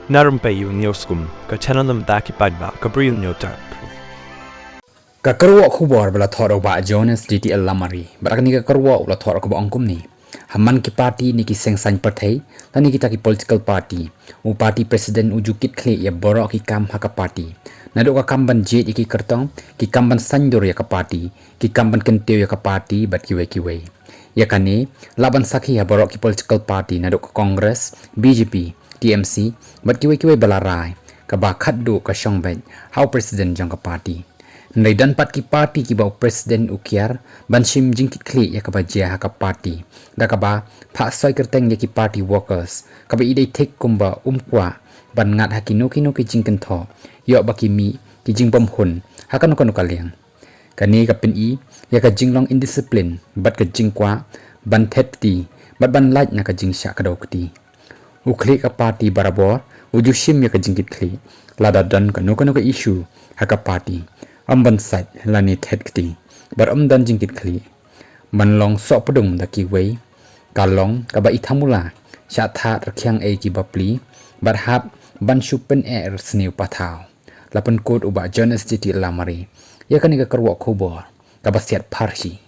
Na Rympei U ka channel ki paidbah ka Bri U Hynñiewtrep. Kakarwa khubor bala thoro Bah Joannes DTL lamari barakni kakarwa ula thoro ko angkum ni haman ki party ni ki seng pathai tani kita ki political party u party president ujukit khle ya baroh ki kam haka party nado ka kamban jet ki kyrteng ki kamban sanjor ya ka party ki kamban kenteu ya ka party bat kiwe ya kane laban sakhi ya baroh ki political party nado ka congress BJP TMC bat kiwe bala rai ka ba khaddu ka shongbet how president jong ka party Nai dan pat ki party ki bau presiden ukiar banshim jingkit kli ya kaba jia haka party da kaba pha soi kyrteng ya ki party workers kaba idei tek kumba umkwa ban ngat hakino kino ki jingken tho yo baki mi ki jingbom hun hakan kono kaliang kani ka pin I ya ka jinglong indiscipline bat ka jingkwa ban thet ti bat ban light na ka jingsha ka dokti ukli ka party barabor ujushim ya ka jingkit kli lada dan kono ka issue haka party amban sat lani thetkti bar dan jingkit khli manlong so pudum da ki wei kalong ka ba ithamula sha tha rakhyang e ki bapli bar hap ban shupen e sniu pathau lapan kod uba Joannes DTL lamari yakani ka karwa khubor ka ba siat pharshi